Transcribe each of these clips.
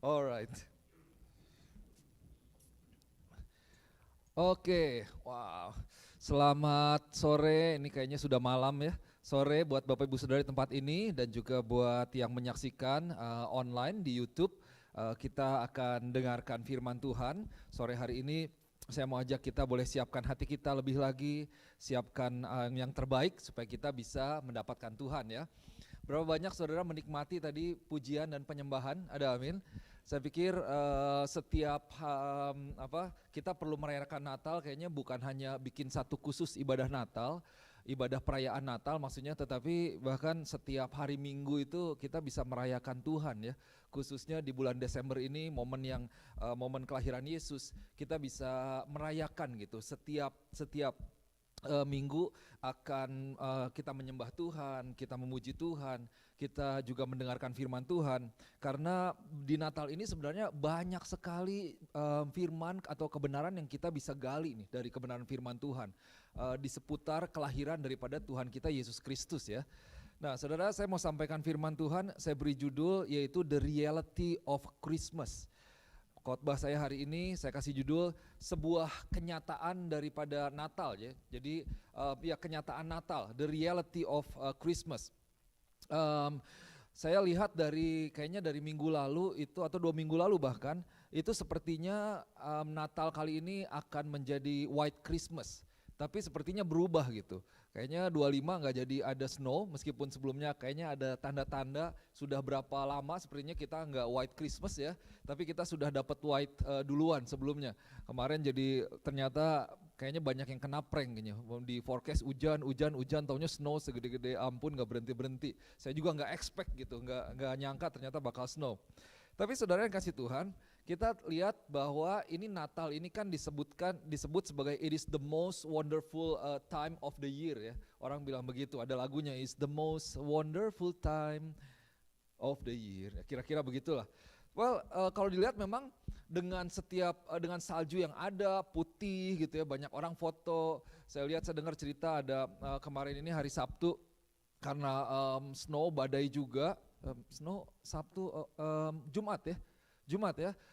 Alright. Oke, wow. Selamat sore, ini kayaknya sudah malam ya. Sore buat Bapak Ibu Saudara di tempat ini dan juga buat yang menyaksikan online di YouTube. Kita akan dengarkan firman Tuhan. Sore hari ini saya mau ajak kita boleh siapkan hati kita lebih lagi, siapkan yang terbaik supaya kita bisa mendapatkan Tuhan ya. Berapa banyak saudara menikmati tadi pujian dan penyembahan? Ada amin. Saya pikir setiap kita perlu merayakan Natal kayaknya bukan hanya bikin satu khusus ibadah Natal, ibadah perayaan Natal maksudnya, tetapi bahkan setiap hari Minggu itu kita bisa merayakan Tuhan ya. Khususnya di bulan Desember ini momen kelahiran Yesus, kita bisa merayakan gitu. Setiap minggu akan kita menyembah Tuhan, kita memuji Tuhan, kita juga mendengarkan firman Tuhan. Karena di Natal ini sebenarnya banyak sekali firman atau kebenaran yang kita bisa gali nih dari kebenaran firman Tuhan di seputar kelahiran daripada Tuhan kita Yesus Kristus ya. Nah, saudara, saya mau sampaikan firman Tuhan, saya beri judul yaitu The Reality of Christmas. Khotbah saya hari ini saya kasih judul sebuah kenyataan daripada Natal ya. Jadi kenyataan Natal, the reality of Christmas. Saya lihat kayaknya dari minggu lalu itu atau 2 minggu lalu bahkan itu sepertinya Natal kali ini akan menjadi White Christmas. Tapi sepertinya berubah gitu. Kayaknya 25 nggak jadi ada snow, meskipun sebelumnya kayaknya ada tanda-tanda sudah berapa lama sepertinya kita nggak White Christmas ya. Tapi kita sudah dapat white duluan sebelumnya. Kemarin jadi ternyata kayaknya banyak yang kena prank kayaknya. Di forecast hujan, taunya snow segede-gede ampun nggak berhenti-berhenti. Saya juga nggak expect gitu, nggak nyangka ternyata bakal snow. Tapi saudara yang kasih Tuhan, kita lihat bahwa ini Natal ini kan disebut sebagai it is the most wonderful time of the year ya. Orang bilang begitu, ada lagunya is the most wonderful time of the year. Kira-kira begitulah. Well, kalau dilihat memang dengan dengan salju yang ada putih gitu ya, banyak orang foto. Saya dengar cerita ada kemarin ini hari Sabtu karena snow badai juga.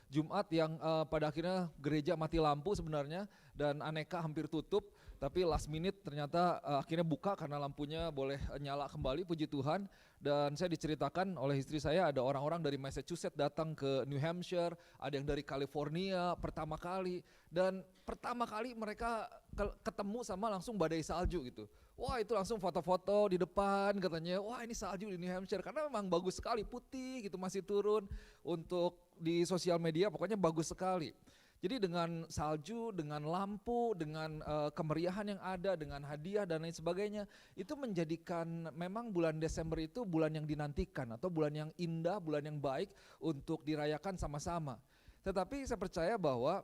Jumat yang pada akhirnya gereja mati lampu sebenarnya dan aneka hampir tutup, tapi last minute ternyata akhirnya buka karena lampunya boleh nyala kembali, puji Tuhan. Dan saya diceritakan oleh istri saya ada orang-orang dari Massachusetts datang ke New Hampshire, ada yang dari California pertama kali, dan pertama kali mereka ketemu sama langsung badai salju gitu. Wah, itu langsung foto-foto di depan katanya, wah ini salju di New Hampshire, karena memang bagus sekali, putih gitu masih turun. Untuk di sosial media pokoknya bagus sekali. Jadi dengan salju, dengan lampu, dengan kemeriahan yang ada, dengan hadiah dan lain sebagainya, itu menjadikan memang bulan Desember itu bulan yang dinantikan atau bulan yang indah, bulan yang baik untuk dirayakan sama-sama. Tetapi saya percaya bahwa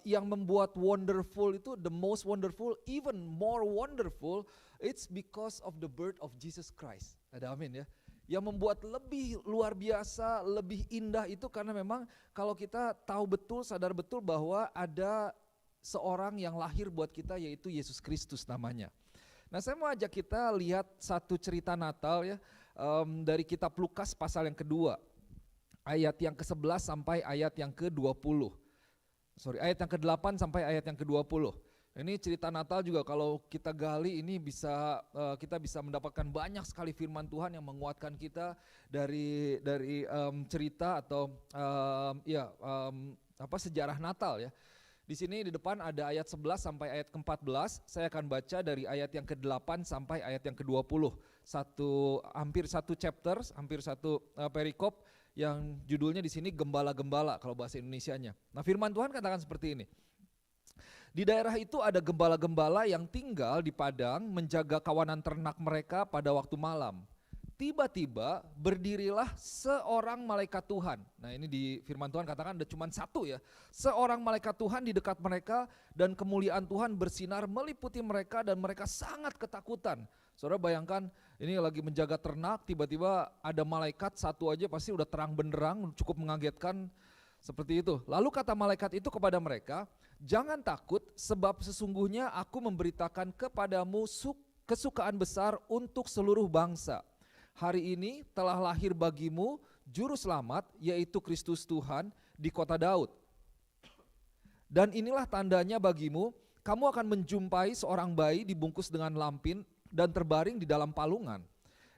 yang membuat wonderful itu the most wonderful, even more wonderful, it's because of the birth of Jesus Christ. Ada amin ya. Yang membuat lebih luar biasa, lebih indah itu karena memang kalau kita tahu betul, sadar betul bahwa ada seorang yang lahir buat kita yaitu Yesus Kristus namanya. Nah, saya mau ajak kita lihat satu cerita Natal ya dari kitab Lukas pasal yang kedua. Ayat yang ke-11 sampai ayat yang ke-20. Ayat yang ke-8 sampai ayat yang ke-20. Ini cerita Natal juga kalau kita gali ini kita bisa mendapatkan banyak sekali firman Tuhan yang menguatkan kita dari cerita atau sejarah Natal ya. Di sini di depan ada ayat 11 sampai ayat ke-14. Saya akan baca dari ayat yang ke-8 sampai ayat yang ke-20. Hampir satu chapter, hampir satu perikop yang judulnya di sini gembala-gembala kalau bahasa Indonesianya. Nah, firman Tuhan katakan seperti ini. Di daerah itu ada gembala-gembala yang tinggal di padang menjaga kawanan ternak mereka pada waktu malam. Tiba-tiba berdirilah seorang malaikat Tuhan. Nah, ini di firman Tuhan katakan ada cuma satu ya. Seorang malaikat Tuhan di dekat mereka dan kemuliaan Tuhan bersinar meliputi mereka dan mereka sangat ketakutan. Saudara bayangkan ini lagi menjaga ternak, tiba-tiba ada malaikat satu aja pasti udah terang benderang, cukup mengagetkan seperti itu. Lalu kata malaikat itu kepada mereka, jangan takut sebab sesungguhnya aku memberitakan kepadamu kesukaan besar untuk seluruh bangsa. Hari ini telah lahir bagimu juru selamat, yaitu Kristus Tuhan di kota Daud. Dan inilah tandanya bagimu, kamu akan menjumpai seorang bayi dibungkus dengan lampin dan terbaring di dalam palungan.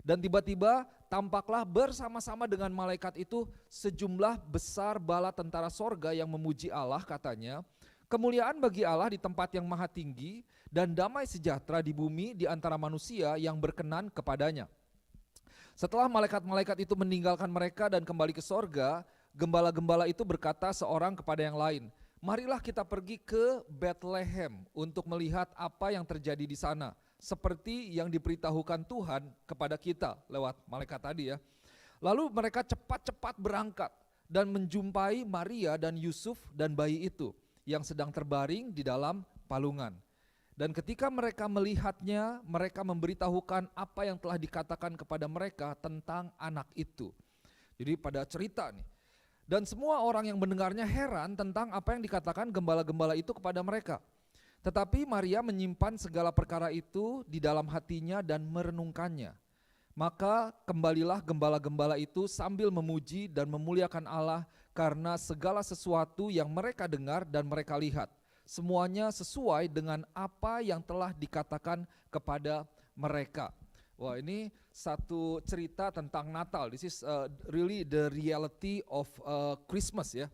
Dan tiba-tiba tampaklah bersama-sama dengan malaikat itu sejumlah besar bala tentara sorga yang memuji Allah, katanya, kemuliaan bagi Allah di tempat yang maha tinggi dan damai sejahtera di bumi di antara manusia yang berkenan kepadanya. Setelah malaikat-malaikat itu meninggalkan mereka dan kembali ke sorga, gembala-gembala itu berkata seorang kepada yang lain, marilah kita pergi ke Bethlehem untuk melihat apa yang terjadi di sana, seperti yang diberitahukan Tuhan kepada kita lewat malaikat tadi ya. Lalu mereka cepat-cepat berangkat dan menjumpai Maria dan Yusuf dan bayi itu yang sedang terbaring di dalam palungan. Dan ketika mereka melihatnya, mereka memberitahukan apa yang telah dikatakan kepada mereka tentang anak itu. Jadi pada cerita nih. Dan semua orang yang mendengarnya heran tentang apa yang dikatakan gembala-gembala itu kepada mereka. Tetapi Maria menyimpan segala perkara itu di dalam hatinya dan merenungkannya. Maka kembalilah gembala-gembala itu sambil memuji dan memuliakan Allah karena segala sesuatu yang mereka dengar dan mereka lihat. Semuanya sesuai dengan apa yang telah dikatakan kepada mereka. Wah, ini satu cerita tentang Natal. This is really the reality of Christmas ya.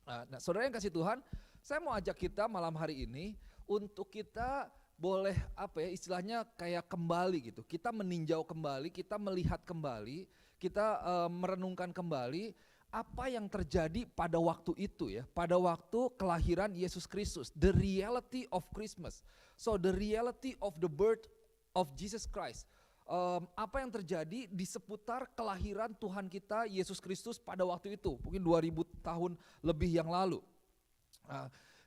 Nah, saudara yang kasih Tuhan, saya mau ajak kita malam hari ini untuk kita boleh istilahnya kayak kembali gitu. Kita meninjau kembali, kita melihat kembali, kita merenungkan kembali apa yang terjadi pada waktu itu ya, pada waktu kelahiran Yesus Kristus, the reality of Christmas. So the reality of the birth of Jesus Christ. Apa yang terjadi di seputar kelahiran Tuhan kita Yesus Kristus pada waktu itu, mungkin 2000 tahun lebih yang lalu.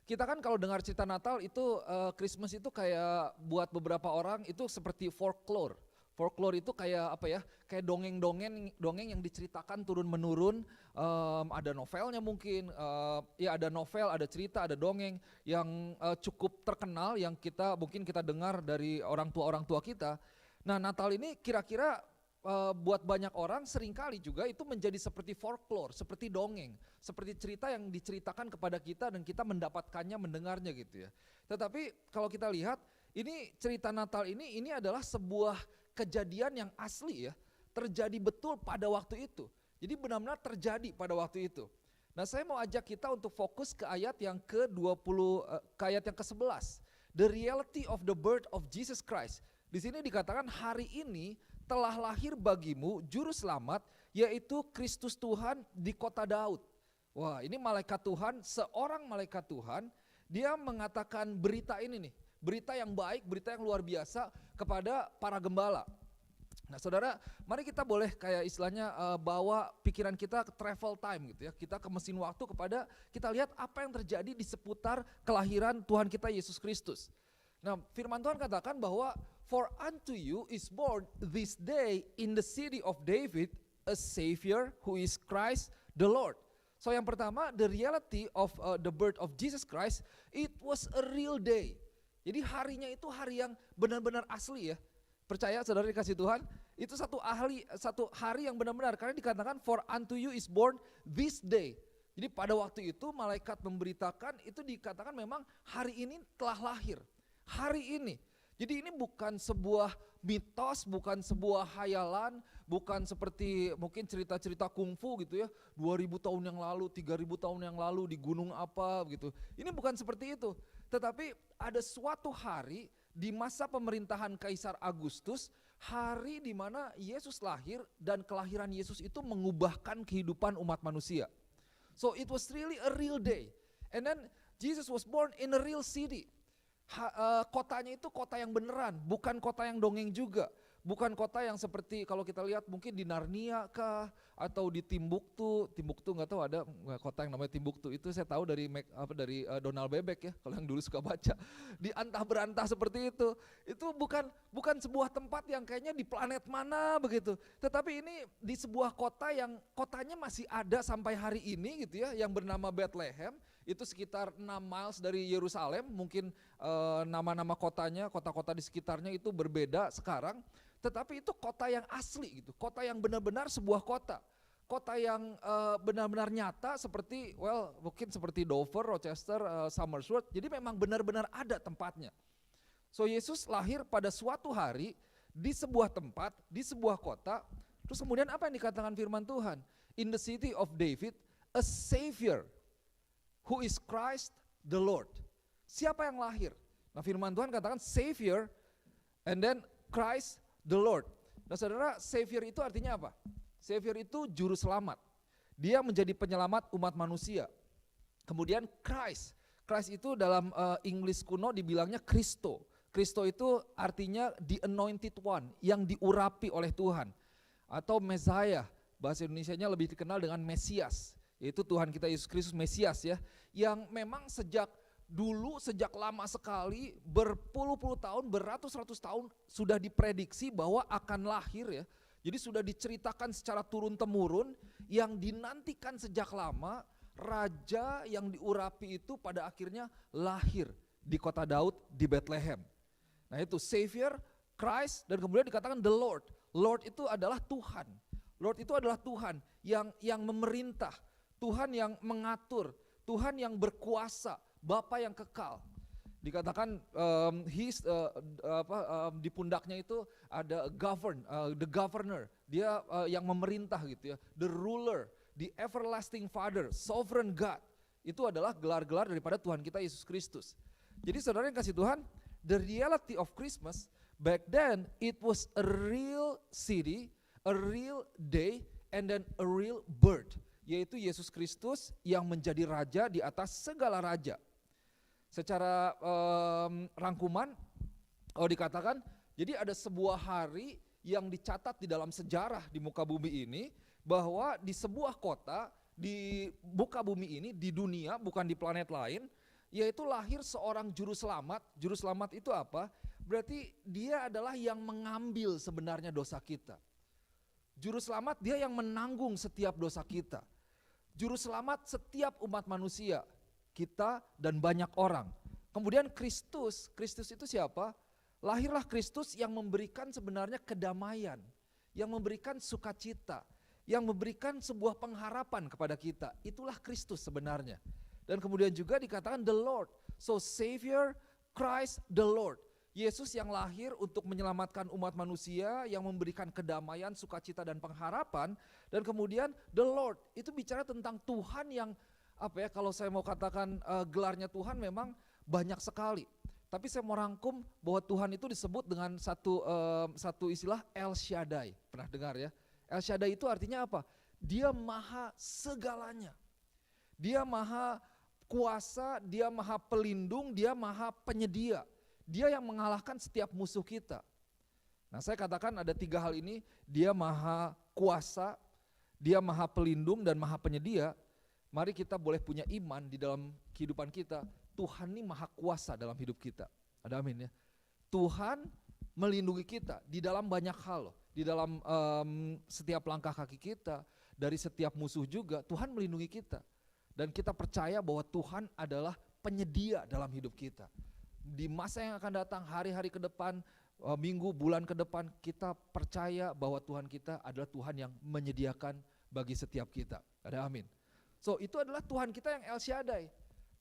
Kita kan kalau dengar cerita Natal itu Christmas itu kayak buat beberapa orang itu seperti folklore. Folklore itu kayak kayak dongeng yang diceritakan turun menurun. Ada novelnya mungkin, ada novel, ada cerita, ada dongeng yang cukup terkenal yang mungkin kita dengar dari orang tua kita. Nah, Natal ini kira-kira buat banyak orang seringkali juga itu menjadi seperti folklore, seperti dongeng, seperti cerita yang diceritakan kepada kita dan kita mendapatkannya, mendengarnya gitu ya. Tetapi kalau kita lihat ini cerita Natal ini adalah sebuah kejadian yang asli ya, terjadi betul pada waktu itu. Jadi benar-benar terjadi pada waktu itu. Nah, saya mau ajak kita untuk fokus ke ayat yang ke ayat yang ke-11. The reality of the birth of Jesus Christ. Di sini dikatakan hari ini telah lahir bagimu juru selamat, yaitu Kristus Tuhan di kota Daud. Wah, ini malaikat Tuhan, seorang malaikat Tuhan, dia mengatakan berita ini nih, berita yang baik, berita yang luar biasa kepada para gembala. Nah, saudara, mari kita boleh kayak istilahnya bawa pikiran kita ke travel time gitu ya. Kita ke mesin waktu kepada kita lihat apa yang terjadi di seputar kelahiran Tuhan kita Yesus Kristus. Nah, firman Tuhan katakan bahwa for unto you is born this day in the city of David a Savior who is Christ the Lord. So yang pertama, the reality of the birth of Jesus Christ, it was a real day. Jadi harinya itu hari yang benar-benar asli ya. Percaya saudara dikasih Tuhan, itu satu hari yang benar-benar, karena dikatakan for unto you is born this day. Jadi pada waktu itu malaikat memberitakan, itu dikatakan memang hari ini telah lahir. Hari ini. Jadi ini bukan sebuah mitos, bukan sebuah hayalan, bukan seperti mungkin cerita-cerita kungfu gitu ya, 2000 tahun yang lalu, 3000 tahun yang lalu di gunung apa gitu. Ini bukan seperti itu. Tetapi ada suatu hari di masa pemerintahan Kaisar Agustus, hari di mana Yesus lahir dan kelahiran Yesus itu mengubahkan kehidupan umat manusia. So it was really a real day. And then Jesus was born in a real city. Kotanya itu kota yang beneran, bukan kota yang dongeng juga. Bukan kota yang seperti kalau kita lihat mungkin di Narnia kah, atau di Timbuktu nggak tahu ada kota yang namanya Timbuktu, itu saya tahu dari Donald Bebek ya, kalau yang dulu suka baca. Di antah berantah seperti itu bukan sebuah tempat yang kayaknya di planet mana begitu. Tetapi ini di sebuah kota yang kotanya masih ada sampai hari ini gitu ya, yang bernama Bethlehem. Itu sekitar 6 miles dari Yerusalem, mungkin nama-nama kotanya, kota-kota di sekitarnya itu berbeda sekarang. Tetapi itu kota yang asli gitu, kota yang benar-benar sebuah kota. kota yang benar-benar nyata seperti, mungkin seperti Dover, Rochester, Somersworth. Jadi memang benar-benar ada tempatnya. So Yesus lahir pada suatu hari di sebuah tempat, di sebuah kota. Terus kemudian apa yang dikatakan firman Tuhan? In the city of David, a Savior who is Christ the Lord. Siapa yang lahir? Nah firman Tuhan katakan Savior and then Christ the Lord. Nah saudara, Savior itu artinya apa? Savior itu juru selamat. Dia menjadi penyelamat umat manusia. Kemudian Christ. Christ itu dalam English kuno dibilangnya Kristo. Kristo itu artinya the anointed one, yang diurapi oleh Tuhan. Atau Messiah, bahasa Indonesianya lebih dikenal dengan Mesias. Yaitu Tuhan kita Yesus Kristus Mesias ya. Yang memang sejak dulu, sejak lama sekali, berpuluh-puluh tahun, beratus-ratus tahun sudah diprediksi bahwa akan lahir ya. Jadi sudah diceritakan secara turun-temurun, yang dinantikan sejak lama, raja yang diurapi itu pada akhirnya lahir di kota Daud di Bethlehem. Nah itu Savior, Christ, dan kemudian dikatakan the Lord. Lord itu adalah Tuhan. Lord itu adalah Tuhan yang memerintah, Tuhan yang mengatur, Tuhan yang berkuasa, Bapa yang kekal. Dikatakan di pundaknya itu ada the governor, dia yang memerintah gitu ya, the ruler, the everlasting Father, sovereign God. Itu adalah gelar-gelar daripada Tuhan kita Yesus Kristus. Jadi saudara yang kasih Tuhan, the reality of Christmas back then it was a real city, a real day, and then a real birth, yaitu Yesus Kristus yang menjadi raja di atas segala raja. Secara rangkuman, dikatakan, jadi ada sebuah hari yang dicatat di dalam sejarah di muka bumi ini, bahwa di sebuah kota di muka bumi ini, di dunia, bukan di planet lain, yaitu lahir seorang juru selamat. Juru selamat itu apa? Berarti dia adalah yang mengambil sebenarnya dosa kita. Juru selamat dia yang menanggung setiap dosa kita. Juru selamat setiap umat manusia, kita dan banyak orang. Kemudian Kristus itu siapa? Lahirlah Kristus yang memberikan sebenarnya kedamaian, yang memberikan sukacita, yang memberikan sebuah pengharapan kepada kita. Itulah Kristus sebenarnya. Dan kemudian juga dikatakan the Lord. So Savior, Christ the Lord. Yesus yang lahir untuk menyelamatkan umat manusia, yang memberikan kedamaian, sukacita dan pengharapan. Dan kemudian the Lord, itu bicara tentang Tuhan yang kalau saya mau katakan gelarnya Tuhan memang banyak sekali. Tapi saya mau rangkum bahwa Tuhan itu disebut dengan satu istilah El Shaddai. Pernah dengar ya? El Shaddai itu artinya apa? Dia maha segalanya. Dia maha kuasa, dia maha pelindung, dia maha penyedia. Dia yang mengalahkan setiap musuh kita. Nah saya katakan ada 3 hal ini, dia maha kuasa, dia maha pelindung dan maha penyedia. Mari kita boleh punya iman di dalam kehidupan kita, Tuhan ini maha kuasa dalam hidup kita. Ada amin ya. Tuhan melindungi kita di dalam banyak hal loh. Di dalam setiap langkah kaki kita, dari setiap musuh juga, Tuhan melindungi kita. Dan kita percaya bahwa Tuhan adalah penyedia dalam hidup kita. Di masa yang akan datang, hari-hari ke depan, minggu, bulan ke depan, kita percaya bahwa Tuhan kita adalah Tuhan yang menyediakan bagi setiap kita. Ada amin. So itu adalah Tuhan kita yang El Shaddai.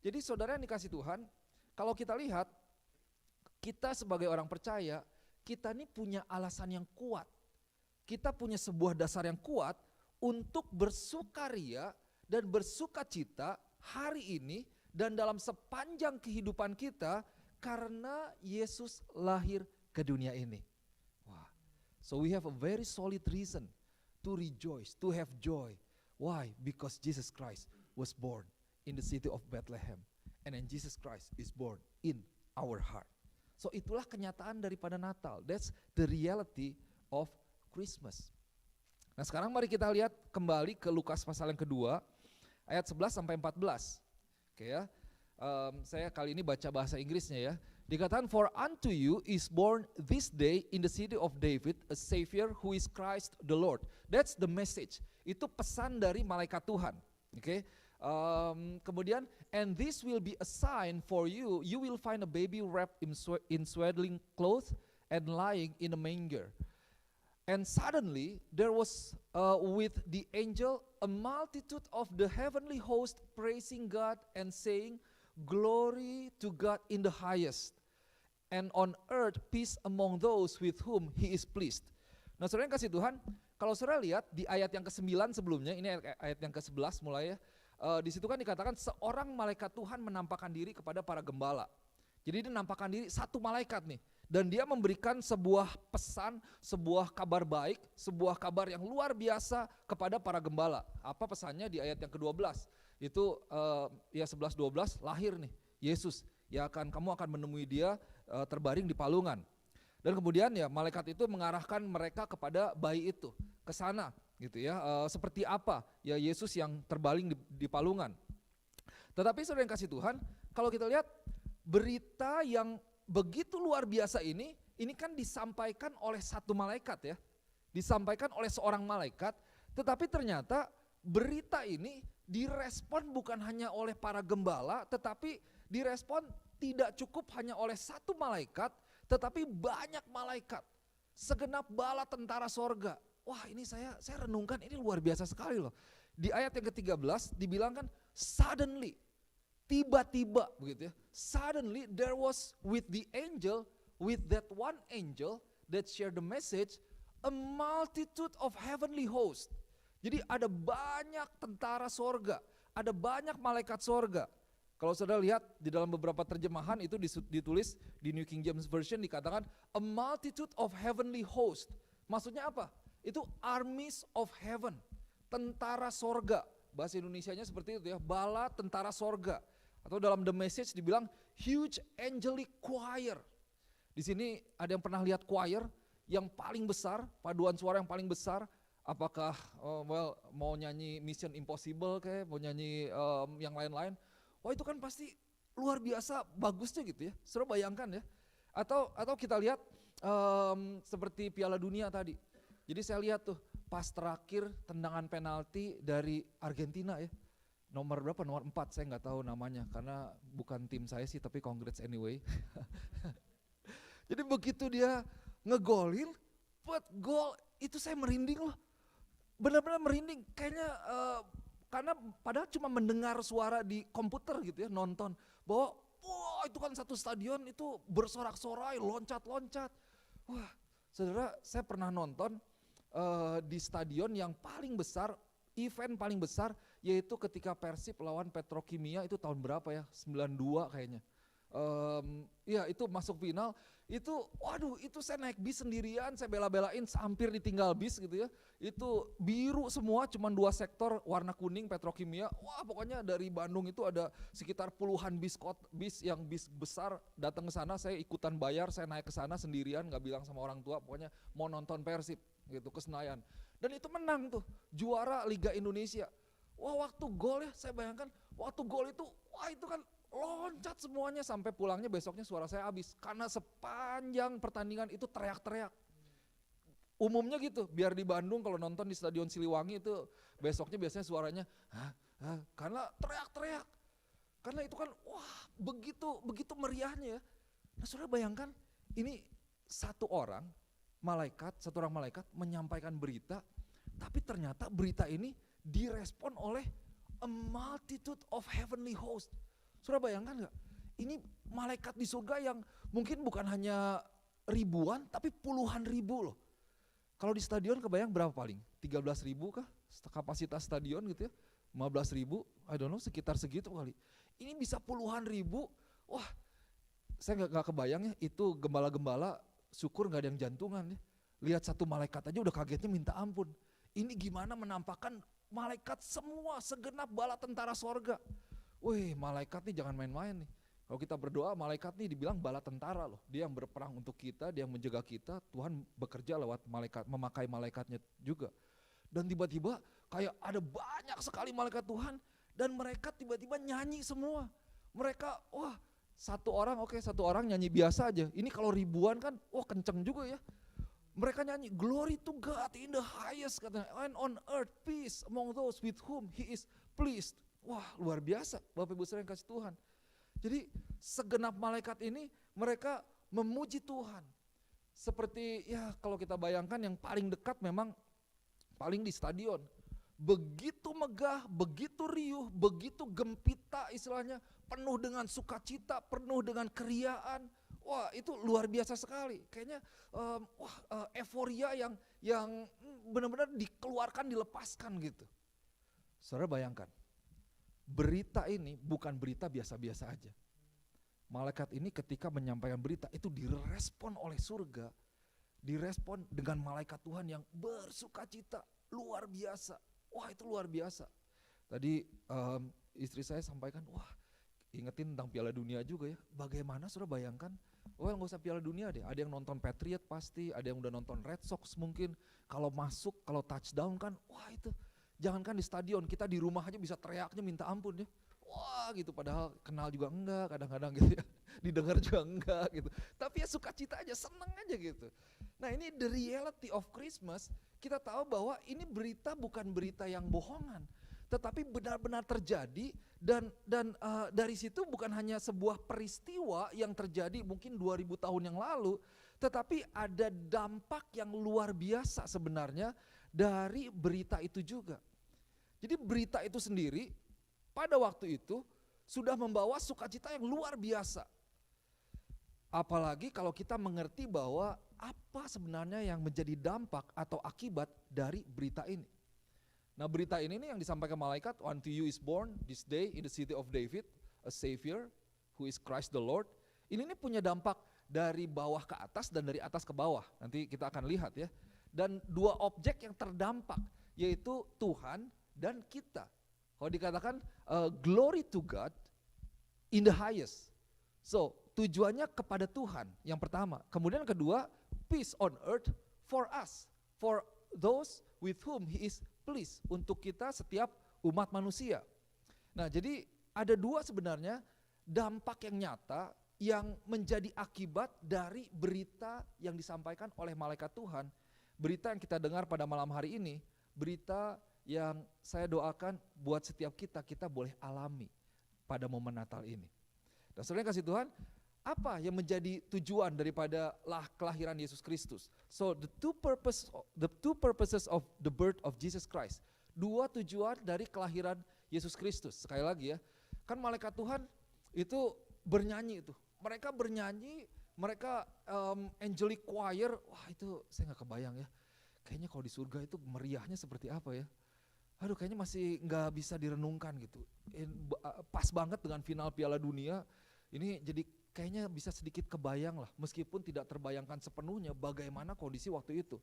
Jadi saudara yang dikasih Tuhan, kalau kita lihat, kita sebagai orang percaya, kita ini punya alasan yang kuat. Kita punya sebuah dasar yang kuat untuk bersukaria dan bersukacita hari ini dan dalam sepanjang kehidupan kita karena Yesus lahir ke dunia ini. Wah, so we have a very solid reason to rejoice, to have joy. Why? Because Jesus Christ was born in the city of Bethlehem. And then Jesus Christ is born in our heart. So itulah kenyataan daripada Natal. That's the reality of Christmas. Nah sekarang mari kita lihat kembali ke Lukas pasal yang kedua, ayat 11 sampai 14. Oke ya, saya kali ini baca bahasa Inggrisnya ya. Dikatakan, for unto you is born this day in the city of David a Savior who is Christ the Lord. That's the message. Itu pesan dari malaikat Tuhan. Oke. Kemudian, and this will be a sign for you. You will find a baby wrapped in swaddling clothes and lying in a manger. And suddenly there was with the angel a multitude of the heavenly host praising God and saying, "Glory to God in the highest, and on earth peace among those with whom He is pleased." Nah, saudara yang kasih Tuhan, kalau saudara lihat di ayat yang ke-9 sebelumnya, ini ayat yang ke-11 mulai ya, di situ kan dikatakan seorang malaikat Tuhan menampakkan diri kepada para gembala. Jadi dia nampakkan diri satu malaikat nih. Dan dia memberikan sebuah pesan, sebuah kabar baik, sebuah kabar yang luar biasa kepada para gembala. Apa pesannya di ayat yang ke-12? Itu ya 11-12 lahir nih, Yesus. Kamu akan menemui dia terbaring di palungan. Dan kemudian ya malaikat itu mengarahkan mereka kepada bayi itu, ke sana gitu ya. Seperti apa ya Yesus yang terbaring di palungan. Tetapi saudara yang kasih Tuhan, kalau kita lihat berita yang begitu luar biasa ini kan disampaikan oleh satu malaikat ya. Disampaikan oleh seorang malaikat, tetapi ternyata berita ini direspon bukan hanya oleh para gembala, tetapi direspon tidak cukup hanya oleh satu malaikat, tetapi banyak malaikat. Segenap bala tentara sorga. Wah, ini saya renungkan, ini luar biasa sekali loh. Di ayat yang ke-13 dibilang kan suddenly, tiba-tiba begitu ya. Suddenly there was with that one angel that shared the message, a multitude of heavenly host. Jadi ada banyak tentara sorga, ada banyak malaikat sorga. Kalau saudara lihat di dalam beberapa terjemahan itu ditulis di New King James Version dikatakan a multitude of heavenly host. Maksudnya apa? Itu armies of heaven, tentara sorga. Bahasa Indonesianya seperti itu ya, bala tentara sorga. Atau dalam The Message dibilang huge angelic choir. Di sini ada yang pernah lihat choir yang paling besar, paduan suara yang paling besar. Apakah mau nyanyi Mission Impossible kayak, mau nyanyi yang lain-lain. Wah itu kan pasti luar biasa bagusnya gitu ya. Saudara bayangkan ya. Atau kita lihat seperti Piala Dunia tadi. Jadi saya lihat tuh pas terakhir tendangan penalti dari Argentina ya. Nomor berapa? Nomor 4, saya nggak tahu namanya karena bukan tim saya sih, tapi congrats anyway. Jadi begitu dia ngegolin, buat gol itu saya merinding loh. Benar-benar merinding, kayaknya karena padahal cuma mendengar suara di komputer gitu ya, nonton. Bahwa wah itu kan satu stadion itu bersorak-sorai, loncat-loncat. Wah saudara, saya pernah nonton di stadion yang paling besar, event paling besar, yaitu ketika Persib lawan Petrokimia itu tahun berapa ya, 92 kayaknya. Ya itu masuk final, itu waduh itu saya naik bis sendirian, saya bela-belain hampir ditinggal bis gitu ya. Itu biru semua, cuma 2 sektor warna kuning Petrokimia. Wah pokoknya dari Bandung itu ada sekitar puluhan bis besar datang ke sana, saya ikutan bayar, saya naik ke sana sendirian, nggak bilang sama orang tua, pokoknya mau nonton Persib gitu ke Senayan. Dan itu menang tuh, juara Liga Indonesia. Wah waktu gol ya, saya bayangkan waktu gol itu, wah itu kan loncat semuanya sampai pulangnya besoknya suara saya habis. Karena sepanjang pertandingan itu teriak-teriak. Umumnya gitu, biar di Bandung kalau nonton di Stadion Siliwangi itu besoknya biasanya suaranya, karena teriak-teriak. Karena itu kan wah begitu meriahnya ya. Nah saudara bayangkan ini satu orang malaikat menyampaikan berita, tapi ternyata berita ini direspon oleh a multitude of heavenly host. Saudara bayangkan gak? Ini malaikat di surga yang mungkin bukan hanya ribuan, tapi puluhan ribu loh. Kalau di stadion kebayang berapa paling? 13.000 kah kapasitas stadion gitu ya? 15.000, I don't know, sekitar segitu kali. Ini bisa puluhan ribu, wah saya gak kebayang ya, itu gembala-gembala syukur gak ada yang jantungan ya. Lihat satu malaikat aja udah kagetnya minta ampun. Ini gimana menampakkan malaikat semua, segenap bala tentara sorga. Wih malaikat nih jangan main-main nih. Kalau kita berdoa malaikat nih dibilang bala tentara loh. Dia yang berperang untuk kita, dia yang menjaga kita. Tuhan bekerja lewat malaikat, memakai malaikatnya juga. Dan tiba-tiba kayak ada banyak sekali malaikat Tuhan. Dan mereka tiba-tiba nyanyi semua. Mereka wah satu orang nyanyi biasa aja. Ini kalau ribuan kan wah kenceng juga ya. Mereka nyanyi glory to God in the highest katanya, and on earth peace among those with whom he is pleased. Wah luar biasa Bapak Ibu saudara yang kasih Tuhan. Jadi segenap malaikat ini mereka memuji Tuhan. Seperti ya kalau kita bayangkan yang paling dekat memang paling di stadion. Begitu megah, begitu riuh, begitu gempita istilahnya, penuh dengan sukacita, penuh dengan keriaan. Wah itu luar biasa sekali. Kayaknya euforia yang benar-benar dikeluarkan, dilepaskan gitu. Saudara bayangkan, berita ini bukan berita biasa-biasa aja. Malaikat ini ketika menyampaikan berita itu direspon oleh surga, direspon dengan malaikat Tuhan yang bersukacita, luar biasa. Wah itu luar biasa. Tadi istri saya sampaikan, wah ingetin tentang Piala Dunia juga ya. Bagaimana saudara bayangkan, nggak usah Piala Dunia deh, ada yang nonton Patriot pasti, ada yang udah nonton Red Sox mungkin. Kalau masuk, kalau touchdown kan, wah itu. Jangankan di stadion, kita di rumah aja bisa teriaknya minta ampun ya. Wah gitu, padahal kenal juga enggak kadang-kadang gitu ya. Didengar juga enggak gitu. Tapi ya sukacita aja, seneng aja gitu. Nah ini the reality of Christmas, kita tahu bahwa ini berita bukan berita yang bohongan. Tetapi benar-benar terjadi dan dari situ bukan hanya sebuah peristiwa yang terjadi mungkin 2000 tahun yang lalu. Tetapi ada dampak yang luar biasa sebenarnya dari berita itu juga. Jadi berita itu sendiri pada waktu itu sudah membawa sukacita yang luar biasa. Apalagi kalau kita mengerti bahwa apa sebenarnya yang menjadi dampak atau akibat dari berita ini. Nah berita ini nih yang disampaikan malaikat, unto you is born this day in the city of David a Savior who is Christ the Lord. Ini nih punya dampak dari bawah ke atas dan dari atas ke bawah. Nanti kita akan lihat ya. Dan dua objek yang terdampak yaitu Tuhan dan kita. Kalau dikatakan glory to God in the highest. So tujuannya kepada Tuhan yang pertama. Kemudian kedua, peace on earth for us. For those with whom he is pleased. Untuk kita setiap umat manusia. Nah jadi ada dua sebenarnya dampak yang nyata yang menjadi akibat dari berita yang disampaikan oleh malaikat Tuhan. Berita yang kita dengar pada malam hari ini, berita yang saya doakan buat setiap kita boleh alami pada momen Natal ini. Dan saudara yang kasih Tuhan, apa yang menjadi tujuan daripada kelahiran Yesus Kristus? So the two purposes of the birth of Jesus Christ. Dua tujuan dari kelahiran Yesus Kristus. Sekali lagi ya, kan malaikat Tuhan itu bernyanyi itu. Mereka bernyanyi, mereka angelic choir, wah itu saya gak kebayang ya. Kayaknya kalau di surga itu meriahnya seperti apa ya. Aduh kayaknya masih gak bisa direnungkan gitu. Pas banget dengan final Piala Dunia, ini jadi kayaknya bisa sedikit kebayang lah. Meskipun tidak terbayangkan sepenuhnya bagaimana kondisi waktu itu.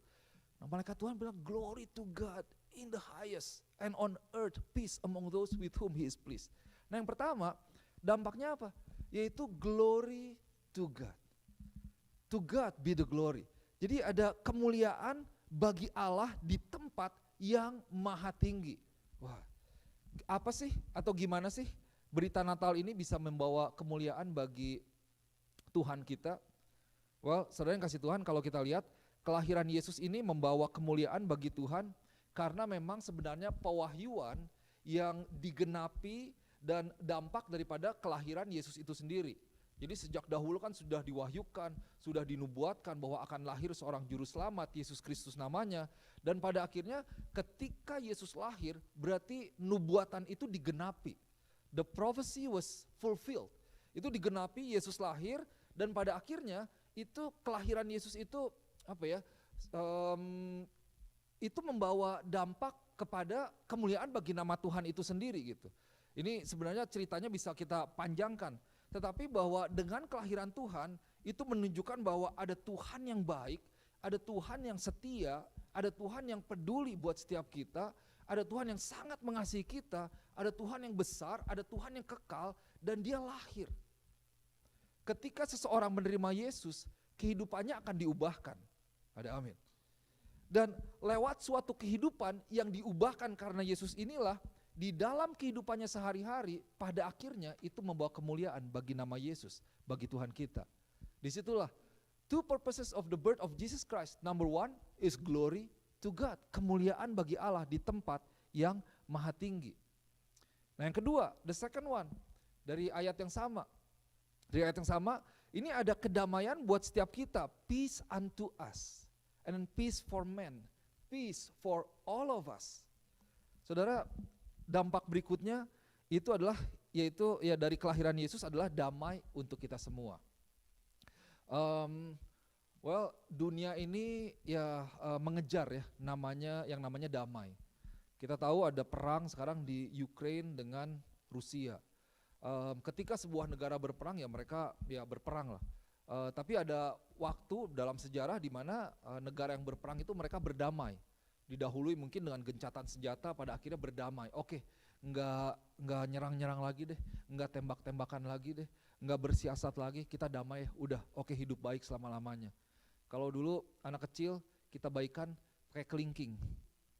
Nah malaikat Tuhan bilang glory to God in the highest and on earth peace among those with whom he is pleased. Nah yang pertama dampaknya apa? Yaitu glory to God. To God be the glory. Jadi ada kemuliaan bagi Allah di tempat yang maha tinggi. Wah, apa sih atau gimana sih berita Natal ini bisa membawa kemuliaan bagi Tuhan kita? Well, saudara yang kasih Tuhan, kalau kita lihat kelahiran Yesus ini membawa kemuliaan bagi Tuhan karena memang sebenarnya pewahyuan yang digenapi dan dampak daripada kelahiran Yesus itu sendiri. Jadi sejak dahulu kan sudah diwahyukan, sudah dinubuatkan bahwa akan lahir seorang juru selamat, Yesus Kristus namanya. Dan pada akhirnya ketika Yesus lahir berarti nubuatan itu digenapi. The prophecy was fulfilled. Itu digenapi, Yesus lahir dan pada akhirnya itu kelahiran Yesus itu itu membawa dampak kepada kemuliaan bagi nama Tuhan itu sendiri gitu. Ini sebenarnya ceritanya bisa kita panjangkan. Tetapi bahwa dengan kelahiran Tuhan itu menunjukkan bahwa ada Tuhan yang baik, ada Tuhan yang setia, ada Tuhan yang peduli buat setiap kita, ada Tuhan yang sangat mengasihi kita, ada Tuhan yang besar, ada Tuhan yang kekal dan dia lahir. Ketika seseorang menerima Yesus, kehidupannya akan diubahkan. Ada amin. Dan lewat suatu kehidupan yang diubahkan karena Yesus inilah, di dalam kehidupannya sehari-hari, pada akhirnya itu membawa kemuliaan bagi nama Yesus, bagi Tuhan kita. Disitulah two purposes of the birth of Jesus Christ. Number one is glory to God, kemuliaan bagi Allah di tempat yang maha tinggi. Nah yang kedua, the second one, dari ayat yang sama. Dari ayat yang sama, Ini ada kedamaian buat setiap kita. Peace unto us. And then peace for men. Peace for all of us. Saudara, dampak berikutnya itu adalah, yaitu ya dari kelahiran Yesus adalah damai untuk kita semua. Dunia ini ya mengejar ya yang namanya damai. Kita tahu ada perang sekarang di Ukraine dengan Rusia. Ketika sebuah negara berperang ya mereka ya berperang lah. Tapi ada waktu dalam sejarah di mana negara yang berperang itu mereka berdamai. Didahului mungkin dengan gencatan senjata, pada akhirnya berdamai. Oke, nggak nyerang-nyerang lagi deh, nggak tembak-tembakan lagi deh, nggak bersiasat lagi, kita damai, udah oke, hidup baik selama-lamanya. Kalau dulu anak kecil kita baikan pakai kelingking.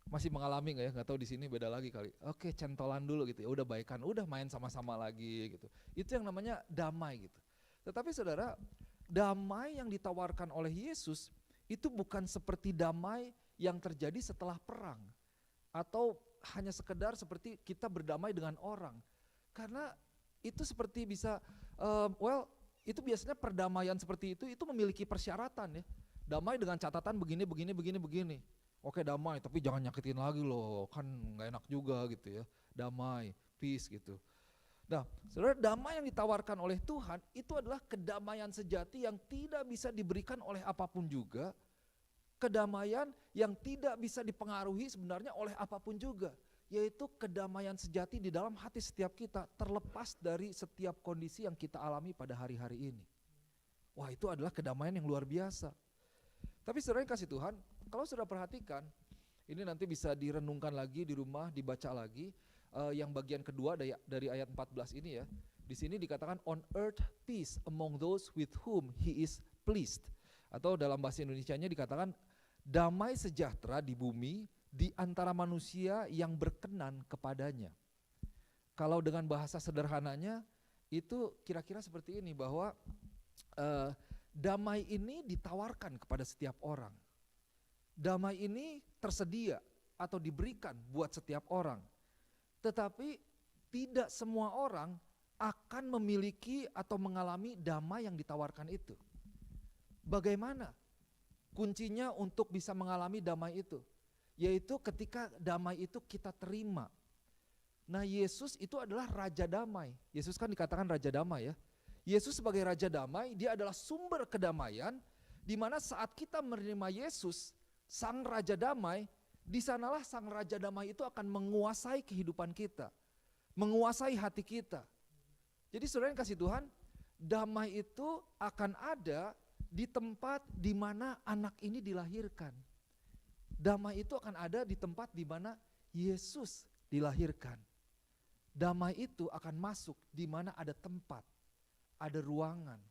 Masih mengalami nggak ya? Nggak tahu di sini beda lagi kali. Oke, centolan dulu gitu ya, udah baikan, udah main sama-sama lagi gitu. Itu yang namanya damai gitu. Tetapi saudara, damai yang ditawarkan oleh Yesus itu bukan seperti damai yang terjadi setelah perang, atau hanya sekedar seperti kita berdamai dengan orang. Karena itu seperti bisa, itu biasanya perdamaian seperti itu memiliki persyaratan ya. Damai dengan catatan begini. Oke, damai, tapi jangan nyakitin lagi loh, kan gak enak juga gitu ya. Damai, peace gitu. Nah, saudara, damai yang ditawarkan oleh Tuhan itu adalah kedamaian sejati yang tidak bisa diberikan oleh apapun juga. Kedamaian yang tidak bisa dipengaruhi sebenarnya oleh apapun juga. Yaitu kedamaian sejati di dalam hati setiap kita, terlepas dari setiap kondisi yang kita alami pada hari-hari ini. Wah, itu adalah kedamaian yang luar biasa. Tapi saudara yang kasih Tuhan, kalau saudara perhatikan, ini nanti bisa direnungkan lagi di rumah, dibaca lagi, yang bagian kedua dari ayat 14 ini ya. Di sini dikatakan on earth peace among those with whom he is pleased. Atau dalam bahasa Indonesianya dikatakan damai sejahtera di bumi di antara manusia yang berkenan kepadanya. Kalau dengan bahasa sederhananya itu kira-kira seperti ini, bahwa damai ini ditawarkan kepada setiap orang. Damai ini tersedia atau diberikan buat setiap orang. Tetapi tidak semua orang akan memiliki atau mengalami damai yang ditawarkan itu. Bagaimana kuncinya untuk bisa mengalami damai itu? Yaitu ketika damai itu kita terima. Nah, Yesus itu adalah Raja Damai. Yesus kan dikatakan Raja Damai ya. Yesus sebagai Raja Damai, dia adalah sumber kedamaian, di mana saat kita menerima Yesus, Sang Raja Damai, di sanalah Sang Raja Damai itu akan menguasai kehidupan kita, menguasai hati kita. Jadi saudara yang kasih Tuhan, damai itu akan ada di tempat di mana anak ini dilahirkan. Damai itu akan ada di tempat di mana Yesus dilahirkan. Damai itu akan masuk di mana ada tempat, ada ruangan,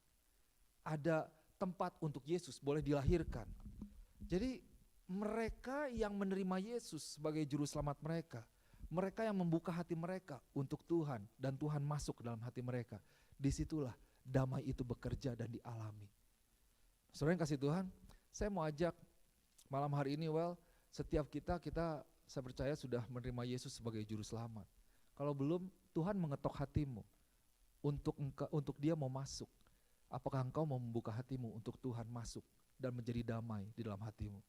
ada tempat untuk Yesus boleh dilahirkan. Jadi mereka yang menerima Yesus sebagai juru selamat mereka, mereka yang membuka hati mereka untuk Tuhan dan Tuhan masuk ke dalam hati mereka, disitulah damai itu bekerja dan dialami. Saudara yang kasih Tuhan, saya mau ajak malam hari ini, setiap kita saya percaya sudah menerima Yesus sebagai juru selamat. Kalau belum, Tuhan mengetok hatimu untuk dia mau masuk. Apakah engkau mau membuka hatimu untuk Tuhan masuk dan menjadi damai di dalam hatimu?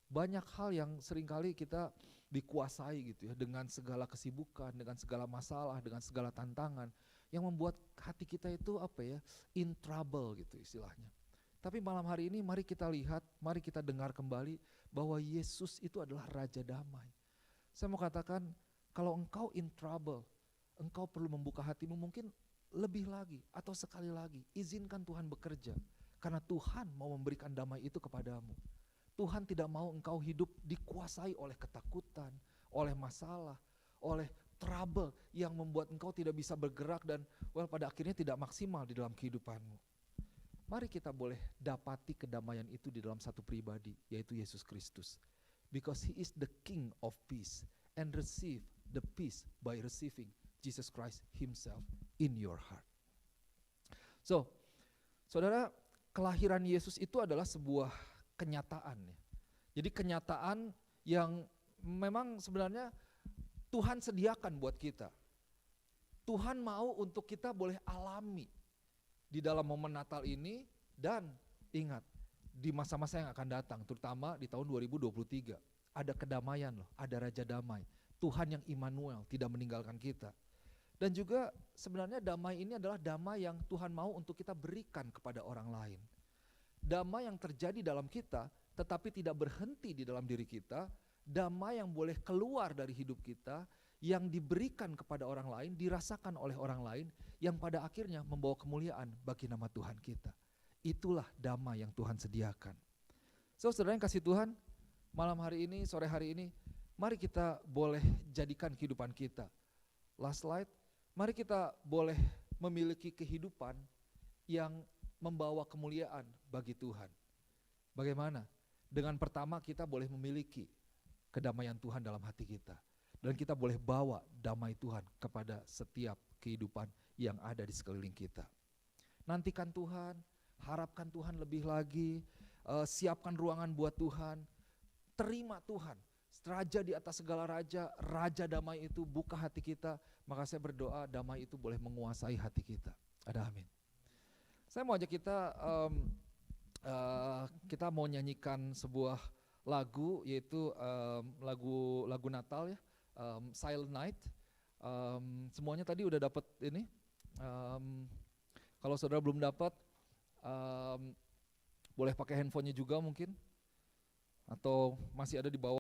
Banyak hal yang seringkali kita dikuasai gitu ya, dengan segala kesibukan, dengan segala masalah, dengan segala tantangan, yang membuat hati kita itu in trouble gitu istilahnya. Tapi malam hari ini mari kita lihat, mari kita dengar kembali bahwa Yesus itu adalah Raja Damai. Saya mau katakan, kalau engkau in trouble, engkau perlu membuka hatimu mungkin lebih lagi atau sekali lagi, izinkan Tuhan bekerja. Karena Tuhan mau memberikan damai itu kepadamu. Tuhan tidak mau engkau hidup dikuasai oleh ketakutan, oleh masalah, oleh trouble yang membuat engkau tidak bisa bergerak dan pada akhirnya tidak maksimal di dalam kehidupanmu. Mari kita boleh dapati kedamaian itu di dalam satu pribadi, yaitu Yesus Kristus. Because he is the King of peace and receive the peace by receiving Jesus Christ himself in your heart. So, saudara, kelahiran Yesus itu adalah sebuah kenyataan ya. Jadi kenyataan yang memang sebenarnya Tuhan sediakan buat kita. Tuhan mau untuk kita boleh alami. di dalam momen Natal ini, dan ingat di masa-masa yang akan datang, terutama di tahun 2023, ada kedamaian loh, ada Raja Damai, Tuhan yang Immanuel tidak meninggalkan kita. Dan juga sebenarnya damai ini adalah damai yang Tuhan mau untuk kita berikan kepada orang lain. Damai yang terjadi dalam kita tetapi tidak berhenti di dalam diri kita, damai yang boleh keluar dari hidup kita, yang diberikan kepada orang lain, dirasakan oleh orang lain, yang pada akhirnya membawa kemuliaan bagi nama Tuhan kita. Itulah damai yang Tuhan sediakan. So, saudara yang kasih Tuhan, malam hari ini, sore hari ini, mari kita boleh jadikan kehidupan kita. Last slide. Mari kita boleh memiliki kehidupan yang membawa kemuliaan bagi Tuhan. Bagaimana? Dengan pertama kita boleh memiliki kedamaian Tuhan dalam hati kita. Dan kita boleh bawa damai Tuhan kepada setiap kehidupan yang ada di sekeliling kita. Nantikan Tuhan, harapkan Tuhan lebih lagi, siapkan ruangan buat Tuhan, terima Tuhan. Raja di atas segala raja, Raja damai itu buka hati kita, maka saya berdoa damai itu boleh menguasai hati kita. Ada amin. Saya mau ajak kita, kita mau nyanyikan sebuah lagu, yaitu lagu Natal ya, Silent Night. Semuanya tadi udah dapat ini. Kalau saudara belum dapat, boleh pakai handphonenya juga mungkin, atau masih ada di bawah.